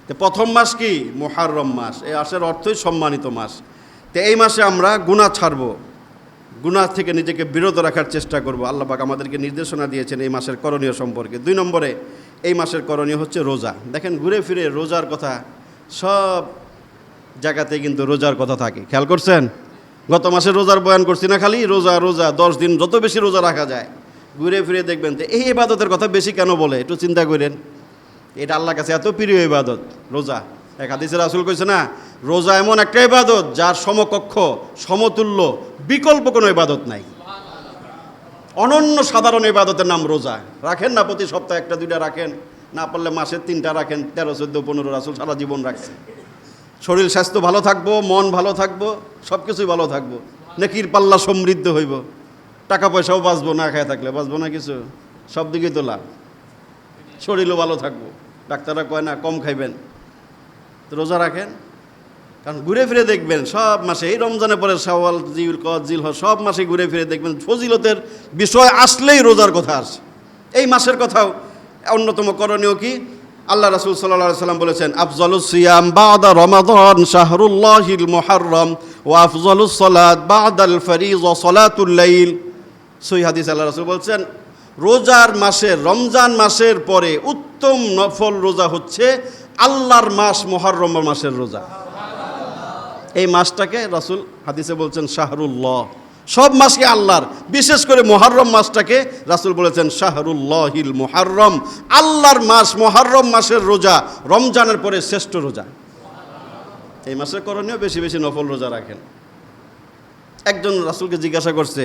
তো প্রথম মাস কি? মুহররম মাস। এই মাসের অর্থই সম্মানিত মাস। তো এই মাসে আমরা গুনাহ ছাড়ব, গুনাহ থেকে নিজেকে বিরত রাখার চেষ্টা করব। আল্লাহ পাক আমাদেরকে নির্দেশনা দিয়েছেন এই মাসের করণীয় সম্পর্কে। 2 নম্বরে এই মাসের করণীয় হচ্ছে রোজা। দেখেন ঘুরে ফিরে রোজার কথা সব জায়গাতে কিন্তু রোজার কথা থাকে, খেয়াল করছেন? গত মাসে রোজার বয়ান করছি না, খালি রোজা 10 দিন যত বেশি রোজা রাখা যায়, ঘুরে ফিরে দেখবেন তো এই ইবাদতের কথা বেশি কেন বলে, একটু চিন্তা করেন। এটা আল্লাহর কাছে এত প্রিয় ইবাদত রোজা। এক হাদিসে রাসূল কইছে না, রোজা এমন একটা ইবাদত যার সমকক্ষ, সমতুল্য, বিকল্প কোনো ইবাদত নাই। অনন্য সাধারণ ইবাদতের নাম রোজা। রাখেন না প্রতি সপ্তাহে 1-2টা রাখেন, না পারলে মাসে 3টা রাখেন, 13, 14, 15 রাসূল সারা জীবন রাখছে। শরীর স্বাস্থ্য ভালো থাকবো, মন ভালো থাকবো, সব কিছুই ভালো থাকবো, নেকির পাল্লা সমৃদ্ধ হইব, টাকা পয়সাও বাঁচবো, না খায় থাকলে বাঁচবো না কিছু, সব দিকেই তো লাভ, শরীরও ভালো থাকবো। ডাক্তাররা কয় না কম খাইবেন, তো রোজা রাখেন। কারণ ঘুরে ফিরে দেখবেন সব মাসে, এই রমজানের পরে শাওয়াল, জিলকদ, জিলহজ, সব মাসে ঘুরে ফিরে দেখবেন ফজিলতের বিষয় আসলেই রোজার কথা আসে। এই মাসের কথাও অন্যতম করণীয় কি? আল্লাহ রাসূল সাল্লাল্লাহু আলাইহি ওয়াসাল্লাম বলেছেন আফজালুস সিয়াম বা'দা রমাদান শাহরুল্লাহিল মুহাররম ওয়া আফজালুস সালাত বা'দাল ফরিযা সালাতুল লাইল। সহিহ হাদিস আল্লাহ রাসূল বলেছেন রোজার মাসের, রমজান মাসের পরে উত্তম নফল রোজা হচ্ছে আল্লাহর মাস মুহররম মাসের রোজা। এই মাসটাকে রাসূল হাদিসে বলছেন শাহরুল্লাহ, সব মাসকে আল্লাহর, বিশেষ করে মুহররম মাসটাকে রাসূল বলেছেন শাহরুল্লাহিল মুহাররম, আল্লাহর মাস। মুহররম মাসের রোজা রমজানের পরে শ্রেষ্ঠ রোজা। এই মাসের করণীয় বেশি বেশি নফল রোজা রাখেন। একজন রাসূলকে জিজ্ঞাসা করছে,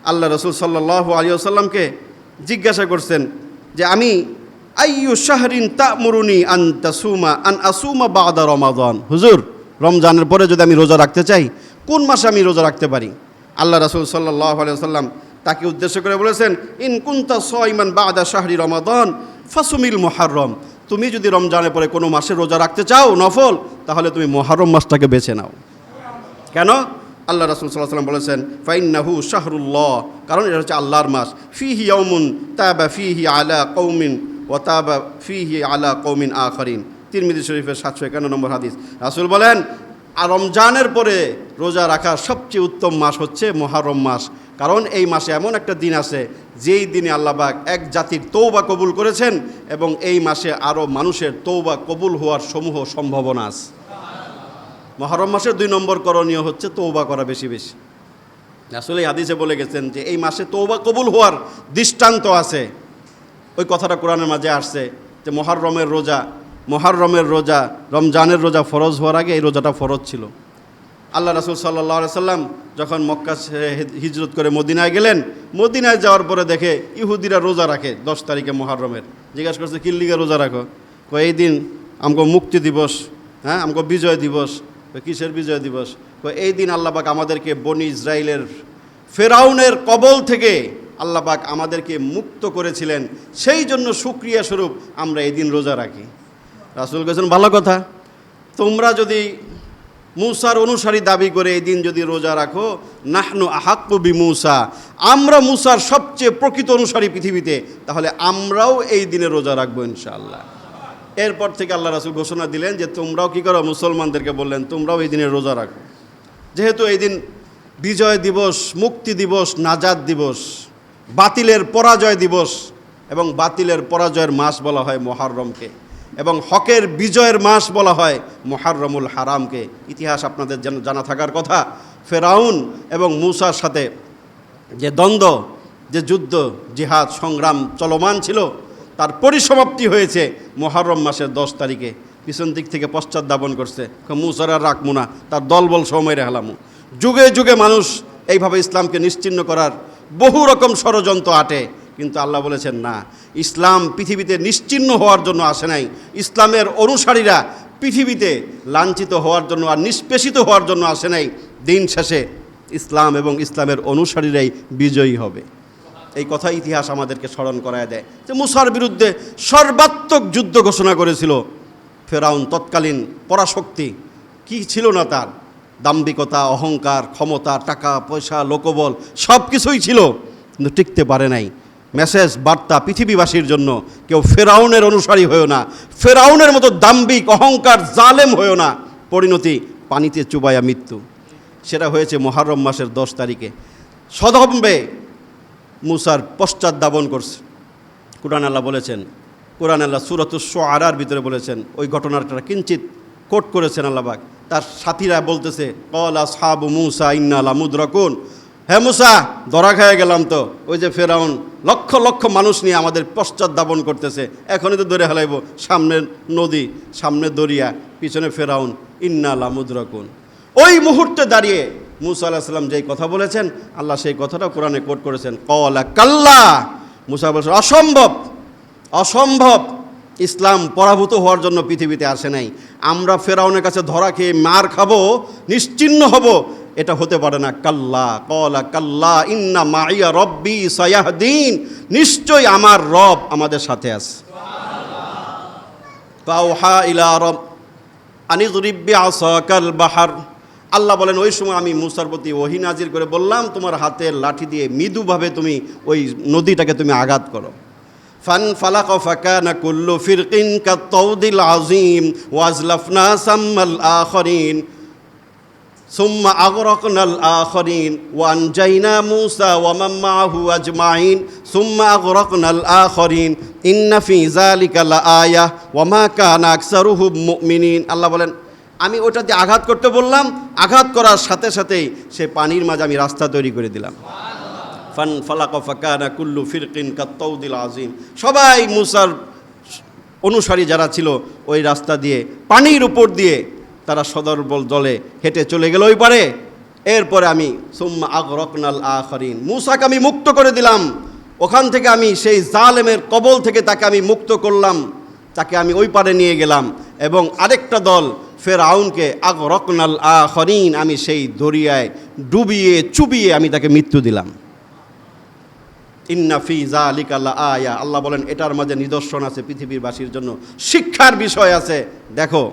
আল্লাহ রাসূল সাল্লাল্লাহু আলাইহি ওয়াসাল্লামকে জিজ্ঞাসা করছেন যে আমি আইয়ু শাহরিন তা'মুরুনি আন আসুমা বা'দা রমাদান, হুজুর রমজানের পরে যদি আমি রোজা রাখতে চাই কোন মাসে আমি রোজা রাখতে পারি? আল্লাহ রাসূল সাল্লাল্লাহু আলাইহি ওয়াসাল্লাম তাকে উদ্দেশ্য করে বলেছেন ইন কুনতা সাইমান বা'দা শাহরি রমাদান ফাসুমিল মুহররম, তুমি যদি রমজানের পরে কোনো মাসে রোজা রাখতে চাও নফল, তাহলে তুমি মুহররম মাসটাকে বেছে নাও। কেন? আল্লাহ রাসূল সাল্লাল্লাহু আলাইহি ওয়াসাল্লাম বলেছেন ফাইন্নাহু শাহরুল্লাহ, কারণ এটা হচ্ছে আল্লাহর মাস। ফিহি ইয়াউমুন তাবা ফিহি আলা কওমিন ওয়া তাবা ফিহি আলা কওমিন আখারিন, তিরমিজি শরীফের 751 নম্বর হাদিস। রাসূল বলেন আর রমজানের পরে রোজা রাখার সবচেয়ে উত্তম মাস হচ্ছে মুহররম মাস, কারণ এই মাসে এমন একটা দিন আছে যেই দিনে আল্লাহ পাক এক জাতির তওবা কবুল করেছেন, এবং এই মাসে আরও মানুষের তওবা কবুল হওয়ার সমূহ সম্ভাবনা আছে। মুহররম মাসের 2 নম্বর করণীয় হচ্ছে তওবা করা বেশি বেশি। আসলে হাদিসে বলে গেছেন যে এই মাসে তওবা কবুল হওয়ার দৃষ্টান্ত আছে। ওই কথাটা কোরআনের মাঝে আসছে যে মুহররমের রোজা, রমজানের রোজা ফরজ হওয়ার আগে এই রোজাটা ফরজ ছিল। আল্লাহ রাসূল সাল্লাল্লাহু আলাইহি সাল্লাম যখন মক্কা হিজরত করে মদিনায় গেলেন, মদিনায় যাওয়ার পরে দেখে ইহুদিরা রোজা রাখে 10 তারিখে মুহররমের। জিজ্ঞাসা করছে কি লিগে রোজা রাখো? কয় এই দিন আমগো মুক্তি দিবস, হ্যাঁ আমগো বিজয় দিবস। কিসের বিজয় দিবস? কয় এই দিন আল্লাহ পাক আমাদেরকে বনি ইসরাইলের ফেরাউনের কবল থেকে আল্লাহ পাক আমাদেরকে মুক্ত করেছিলেন, সেই জন্য শুকরিয়া স্বরূপ আমরা এই দিন রোজা রাখি। রাসূল বলেছেন ভালো কথা, তোমরা যদি মূসার অনুসারী দাবি করে এই দিন যদি রোজা রাখো, নাহনু আহাক্কু বিমূসা, আমরা মূসার সবচেয়ে প্রকৃত অনুসারী পৃথিবীতে, তাহলে আমরাও এই দিনে রোজা রাখবো ইনশাআল্লাহ। এরপর থেকে আল্লাহ রাসূল ঘোষণা দিলেন যে তোমরাও কী করো, মুসলমানদেরকে বললেন তোমরাও এই দিনে রোজা রাখো। যেহেতু এই দিন বিজয় দিবস, মুক্তি দিবস, নাজাত দিবস, বাতিলের পরাজয় দিবস, এবং বাতিলের পরাজয়ের মাস বলা হয় মুহররমকে, এবং হকের বিজয়ের মাস বলা হয় মুহররমুল হারামকে। ইতিহাস আপনাদের জানা থাকার কথা, ফেরাউন এবং মূসার সাথে যে দ্বন্দ্ব, যে যুদ্ধ, জিহাদ, সংগ্রাম চলমান ছিল, তার পরিসমাপ্তি হয়েছে মুহররম মাসের 10 তারিখে। পিছন দিক থেকে পশ্চাৎ করছে, মূসার আর রাখবো না, তার দলবল সময় রেহালামু। যুগে যুগে মানুষ এইভাবে ইসলামকে নিশ্চিহ্ন করার বহু রকম ষড়যন্ত্র আটে, কিন্তু আল্লাহ বলেছেন না, ইসলাম পৃথিবীতে নিশ্চিহ্ন হওয়ার জন্য আসে নাই। ইসলামের অনুসারীরা পৃথিবীতে লাঞ্ছিত হওয়ার জন্য আর নিষ্পেষিত হওয়ার জন্য আসে নাই। দিন শেষে ইসলাম এবং ইসলামের অনুসারীরাই বিজয়ী হবে। এই কথা ইতিহাস আমাদেরকে স্মরণ করায় দেয় যে মূসার বিরুদ্ধে সর্বাত্মক যুদ্ধ ঘোষণা করেছিল ফেরাউন। তৎকালীন পরাশক্তি কি ছিল না তার? দাম্ভিকতা, অহংকার, ক্ষমতা, টাকা পয়সা, লোকবল সব কিছুই ছিল, কিন্তু টিকতে পারে নাই। মেসেজ, বার্তা পৃথিবীবাসীর জন্য, কেউ ফেরাউনের অনুসারী হয়েও না, ফেরাউনের মতো দাম্ভিক, অহংকার, জালেম হয়েও না, পরিণতি পানিতে চুবায়া মৃত্যু। সেটা হয়েছে মুহররম মাসের 10 তারিখে। সদম্বে মূসার পশ্চাৎ করছে। কুরআন আল্লাহ বলেছেন, কুরআন আল্লাহ সূরাতুশ শুআরার ভিতরে বলেছেন, ওই ঘটনাটা কিঞ্চিত কোট করেছেন আল্লাহ পাক। তার সাথীরা বলতেছে, ক্বালা আসহাবু মূসা ইন্না লামুদরাকুন, হে মূসা ধরা খেয়ে গেলাম তো, ওই যে ফেরাউন লক্ষ লক্ষ মানুষ নিয়ে আমাদের পশ্চাৎ করতেছে, এখনই তো ধরে হেলাইব। সামনে নদী, সামনে দরিয়া, পিছনে ফেরাউন, ইন্না লামুদরাকুন। ওই মুহূর্তে দাঁড়িয়ে মূসা আলাইহিস সালাম যেই কথা বলেছেন, আল্লাহ সেই কথাটা কোরআনে কোট করেছেন, ক্বালা কাল্লা। মূসা বলেছেন অসম্ভব, অসম্ভব। ইসলাম পরাভূত হওয়ার জন্য পৃথিবীতে আসে নাই। আমরা ফেরাউনের কাছে ধরা খেয়ে মার খাবো, নিশ্চিহ্ন হব, এটা হতে পারে না। কাল্লা, ক্বালা কাল্লা ইন্না মাইয়া রব্বি সায়াহদিন, নিশ্চয়ই আমার রব আমাদের সাথে আছে। ফাওহা ইলা রব আনিযরিব বিআসাকাল বাহর। আল্লাহ বলেন, ওই সময় আমি মূসার প্রতি ওহী নাজির করে বললাম, তোমার হাতের লাঠি দিয়ে মৃদুভাবে তুমি ওই নদীটাকে তুমি আঘাত করো। ফানফালাক ফাকানা কুল্লু ফিরকিন কাত-তাউদিল আযীম ওয়াজলাফনা সাম্মাল আখরিন সুম্মা আগরাকনাল আখরিন ওয়ানজাইনা মূসা ওয়া মান মাআহু আজমাইন সুম্মা আগরাকনাল আখরিন ইন্না ফি যালিকা লাআয়াহ ওয়া মা কানা আকসারুহুম মুমিনিন। আল্লাহ বলেন, আমি ওটা দিয়ে আঘাত করতে বললাম, আঘাত করার সাথে সাথেই সে পানির মাঝে আমি রাস্তা তৈরি করে দিলাম। ফানফালাক ফাকানা কুল্লু ফিরকিন কাত-তাউদিল আযীম। সবাই মূসার অনুসারী যারা ছিল ওই রাস্তা দিয়ে, পানির উপর দিয়ে তারা সদর্বল দলে হেঁটে চলে গেল ওই পারে। এরপরে আমি সুম্মা আগরাকনাল আখরিন, মূসাকে আমি মুক্ত করে দিলাম। ওখান থেকে আমি সেই জালেমের কবল থেকে তাকে আমি মুক্ত করলাম, তাকে আমি ওই পারে নিয়ে গেলাম। এবং আরেকটা দল ফেরাউনকে আগরাকনাল আখরিন, আমি সেই দরিয়ায় ডুবিয়ে চুবিয়ে আমি তাকে মৃত্যু দিলাম। ইন্না ফি যালিকা লাআয়া। আল্লাহ বলেন, এটার মাঝে নিদর্শন আছে পৃথিবীবাসীর জন্য, শিক্ষার বিষয় আছে। দেখো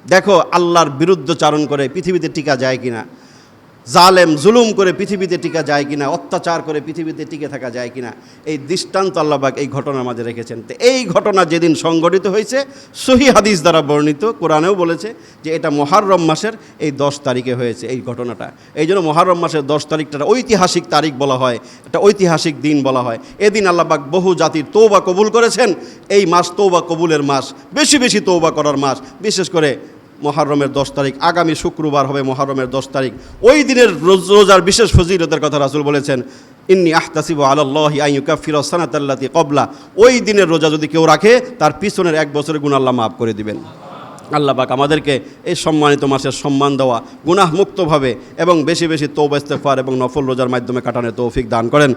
দেখো আল্লাহর বিরুদ্ধচারণ করে পৃথিবীতে টিকা যায় কিনা, জালেম জুলুম করে পৃথিবীতে টিকা যায় কিনা, অত্যাচার করে পৃথিবীতে টিকে থাকা যায় কিনা, এই দৃষ্টান্ত আল্লাহ পাক এই ঘটনার মাঝে রেখেছেন। তো এই ঘটনা যেদিন সংঘটিত হয়েছে, সহিহ হাদিস দ্বারা বর্ণিত, কোরআনেও বলেছে যে এটা মুহররম মাসের এই 10 তারিখে হয়েছে এই ঘটনাটা। এই জন্য মুহররম মাসের 10 তারিখটা ঐতিহাসিক তারিখ বলা হয়, একটা ঐতিহাসিক দিন বলা হয়। এদিন আল্লাহ পাক বহু জাতির তওবা কবুল করেছেন। এই মাস তওবা কবুলের মাস, বেশি বেশি তওবা করার মাস। বিশেষ করে মুহররমের 10 তারিখ, আগামী শুক্রবার হবে মুহররমের 10 তারিখ। ওই দিনের রোজার বিশেষ ফজিলতের কথা রাসূল বলেছেন, ইন্নী আহতাসিবু আলাল্লাহি আন ইউকাফিরা সানাতাল্লাতী ক্বাবলা। ওই দিনের রোজা যদি কেউ রাখে, তার পিছনের 1 বছরের গুনাহ আল্লাহ মাফ করে দিবেন। আল্লাহ পাক আমাদেরকে এই সম্মানিত মাসের সম্মান দেওয়া, গুনাহ মুক্তভাবে এবং বেশি বেশি তওবা ইস্তেগফার এবং নফল রোজার মাধ্যমে কাটানোর তৌফিক দান করেন।